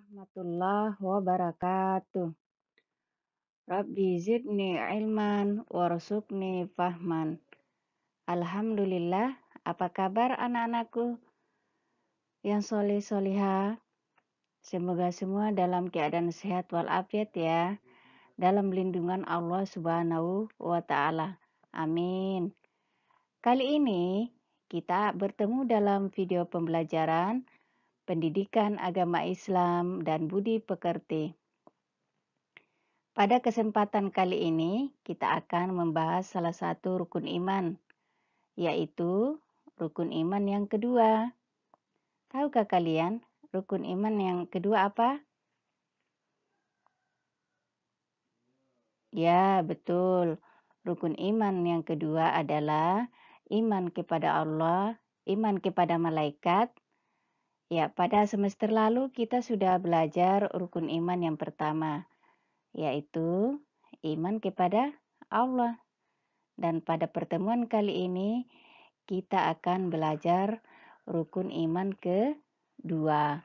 Warahmatullahi wabarakatuh. Rabbi zidni ilman warzuqni fahman. Alhamdulillah, apa kabar anak-anakku yang solih-solihah? Semoga semua dalam keadaan sehat walafiat ya, dalam lindungan Allah Subhanahu wa Ta'ala. Amin. Kali ini kita bertemu dalam video pembelajaran pendidikan agama Islam dan budi pekerti. Pada kesempatan kali ini, kita akan membahas salah satu rukun iman, yaitu rukun iman yang kedua. Tahukah kalian rukun iman yang kedua apa? Ya, betul. Rukun iman yang kedua adalah iman kepada Allah, iman kepada malaikat. Ya, pada semester lalu kita sudah belajar rukun iman yang pertama, yaitu iman kepada Allah. Dan pada pertemuan kali ini kita akan belajar rukun iman kedua.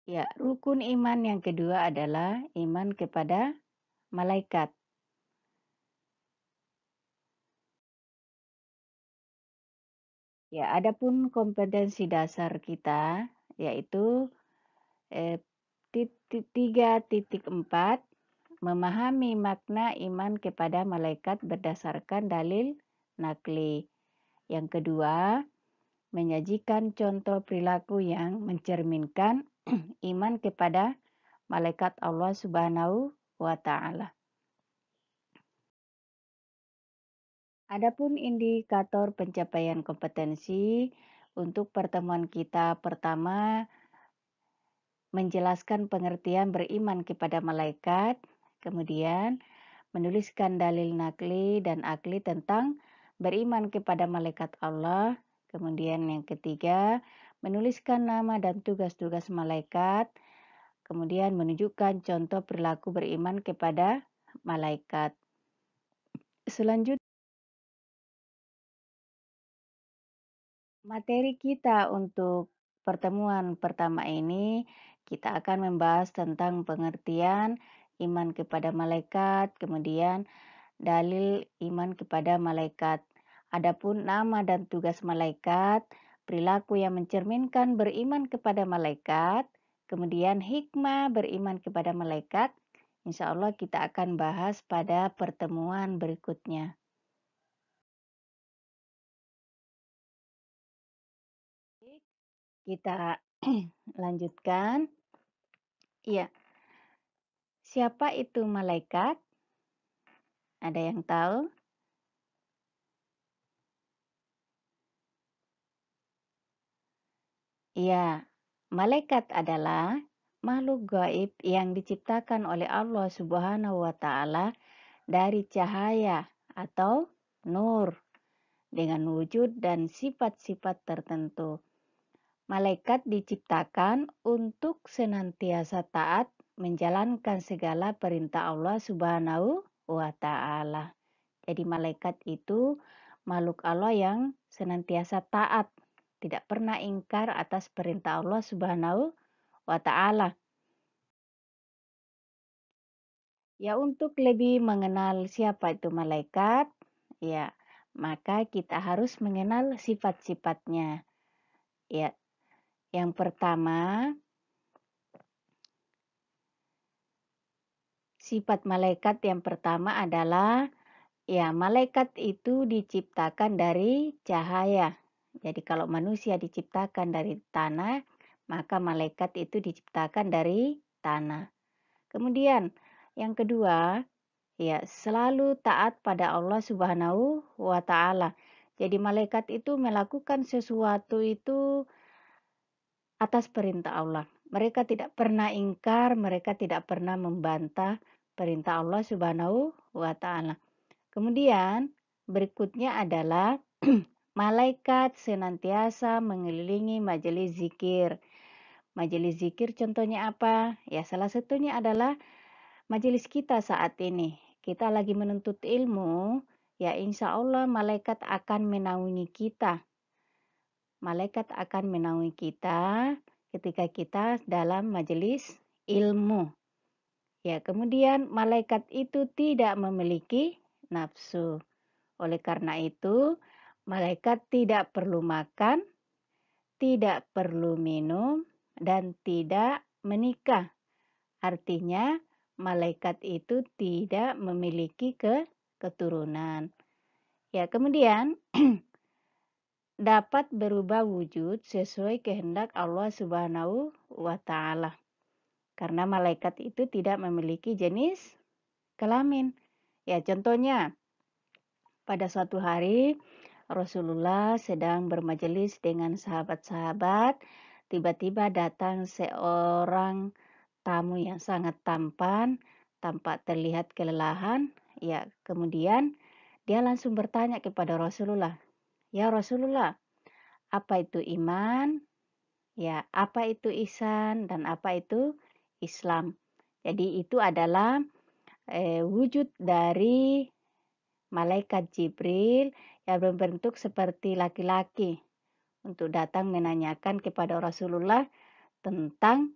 Ya, rukun iman yang kedua adalah iman kepada malaikat. Ya, adapun kompetensi dasar kita yaitu 3.4 memahami makna iman kepada malaikat berdasarkan dalil nakli. Yang kedua, menyajikan contoh perilaku yang mencerminkan iman kepada malaikat Allah Subhanahu wa Ta'ala. Adapun indikator pencapaian kompetensi untuk pertemuan kita pertama menjelaskan pengertian beriman kepada malaikat, kemudian menuliskan dalil nakli dan akli tentang beriman kepada malaikat Allah, kemudian yang ketiga menuliskan nama dan tugas-tugas malaikat, kemudian menunjukkan contoh perilaku beriman kepada malaikat. Selanjutnya, materi kita untuk pertemuan pertama ini, kita akan membahas tentang pengertian iman kepada malaikat, kemudian dalil iman kepada malaikat. Adapun nama dan tugas malaikat, perilaku yang mencerminkan beriman kepada malaikat, kemudian hikmah beriman kepada malaikat, insya Allah kita akan bahas pada pertemuan berikutnya. Kita lanjutkan. Iya, siapa itu malaikat? Ada yang tahu? Iya, malaikat adalah makhluk gaib yang diciptakan oleh Allah Subhanahu wa Ta'ala dari cahaya atau nur dengan wujud dan sifat-sifat tertentu. Malaikat diciptakan untuk senantiasa taat menjalankan segala perintah Allah Subhanahu wa Ta'ala. Jadi malaikat itu makhluk Allah yang senantiasa taat, tidak pernah ingkar atas perintah Allah Subhanahu wa Ta'ala. Ya, untuk lebih mengenal siapa itu malaikat, ya, maka kita harus mengenal sifat-sifatnya. Ya, yang pertama, sifat malaikat yang pertama adalah ya, malaikat itu diciptakan dari cahaya. Jadi kalau manusia diciptakan dari tanah, maka malaikat itu diciptakan dari tanah. Kemudian yang kedua, ya, selalu taat pada Allah Subhanahu wa Ta'ala. Jadi malaikat itu melakukan sesuatu itu atas perintah Allah. Mereka tidak pernah ingkar, mereka tidak pernah membantah perintah Allah Subhanahu wa Ta'ala. Kemudian berikutnya adalah malaikat senantiasa mengelilingi majelis zikir. Majelis zikir contohnya apa? Ya, salah satunya adalah majelis kita saat ini. Kita lagi menuntut ilmu, ya insya Allah malaikat akan menaungi kita. Malaikat akan menaungi kita ketika kita dalam majelis ilmu. Ya, kemudian malaikat itu tidak memiliki nafsu. Oleh karena itu, malaikat tidak perlu makan, tidak perlu minum, dan tidak menikah. Artinya, malaikat itu tidak memiliki keturunan. Ya, kemudian dapat berubah wujud sesuai kehendak Allah Subhanahu wa Ta'ala. Karena malaikat itu tidak memiliki jenis kelamin. Ya, contohnya pada suatu hari Rasulullah sedang bermajelis dengan sahabat-sahabat, tiba-tiba datang seorang tamu yang sangat tampan, tampak terlihat kelelahan. Ya, kemudian dia langsung bertanya kepada Rasulullah, "Ya Rasulullah, apa itu iman? Ya, apa itu ihsan dan apa itu Islam?" Jadi itu adalah wujud dari malaikat Jibril yang berbentuk seperti laki-laki untuk datang menanyakan kepada Rasulullah tentang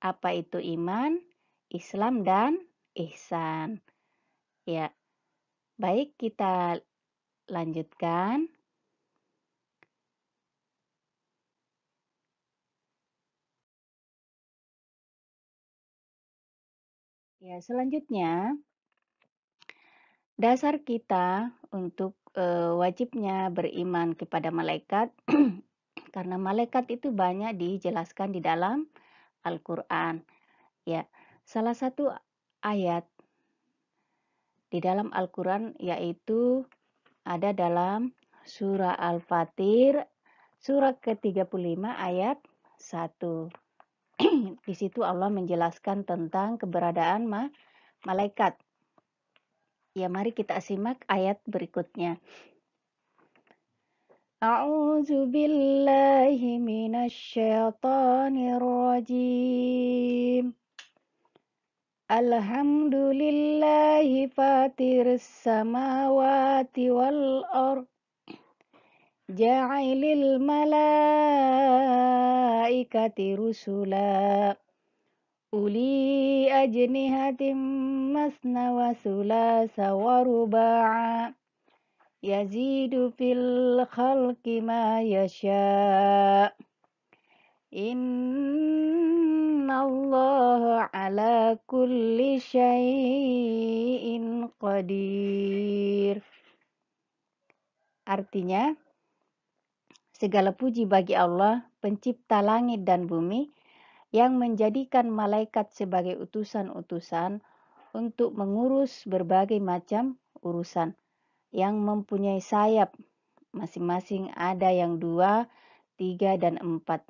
apa itu iman, Islam, dan ihsan. Ya, baik kita lanjutkan. Ya, selanjutnya dasar kita untuk wajibnya beriman kepada malaikat karena malaikat itu banyak dijelaskan di dalam Al-Qur'an. Ya, salah satu ayat di dalam Al-Qur'an yaitu ada dalam surah Al-Fatir surah ke-35 ayat 1. Di situ Allah menjelaskan tentang keberadaan malaikat. Ya, mari kita simak ayat berikutnya. A'udzu billahi minasy syaithanir rajim. Alhamdulillahi fatiris samawati wal ardh ja'ilil malaikati rusula uli ajnihatim masna wa sulasa wa ruba'a yazidu fil khalqi ma yasha' innallaha ala kulli syai'in qadir. Artinya, segala puji bagi Allah, pencipta langit dan bumi, yang menjadikan malaikat sebagai utusan-utusan untuk mengurus berbagai macam urusan, yang mempunyai sayap, masing-masing ada yang 2, 3, dan 4.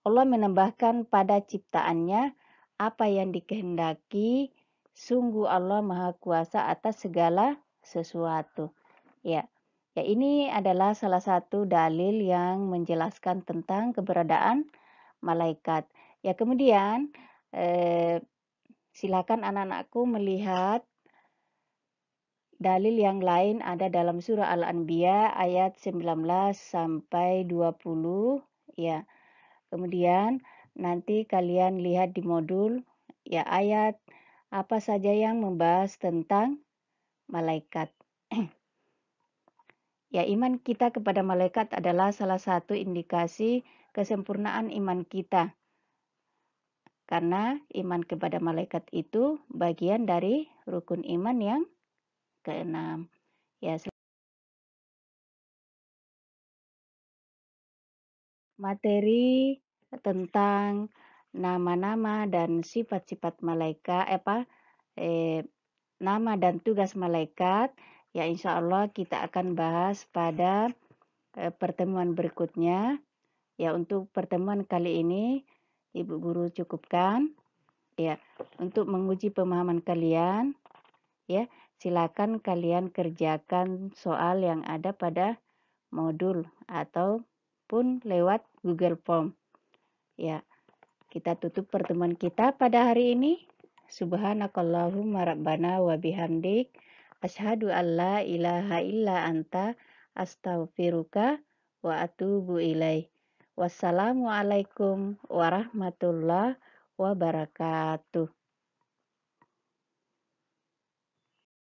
Allah menambahkan pada ciptaannya apa yang dikehendaki, sungguh Allah Maha Kuasa atas segala sesuatu. Ya, ini adalah salah satu dalil yang menjelaskan tentang keberadaan malaikat. Ya, kemudian silakan anak-anakku melihat dalil yang lain ada dalam surah Al-Anbiya ayat 19 sampai 20. Ya, kemudian nanti kalian lihat di modul ya ayat apa saja yang membahas tentang malaikat. Ya, iman kita kepada malaikat adalah salah satu indikasi kesempurnaan iman kita. Karena iman kepada malaikat itu bagian dari rukun iman yang keenam. Ya, materi tentang nama-nama dan sifat-sifat malaikat, nama dan tugas malaikat, ya insya Allah kita akan bahas pada pertemuan berikutnya. Ya, untuk pertemuan kali ini Ibu Guru cukupkan. Ya, untuk menguji pemahaman kalian, ya silakan kalian kerjakan soal yang ada pada modul ataupun lewat Google Form. Ya, kita tutup pertemuan kita pada hari ini. Subhanakallahumma rabbana wa bihamdik Asyhadu an la ilaha illa anta astaghfiruka wa atubu ilaih. Wassalamualaikum warahmatullahi wabarakatuh.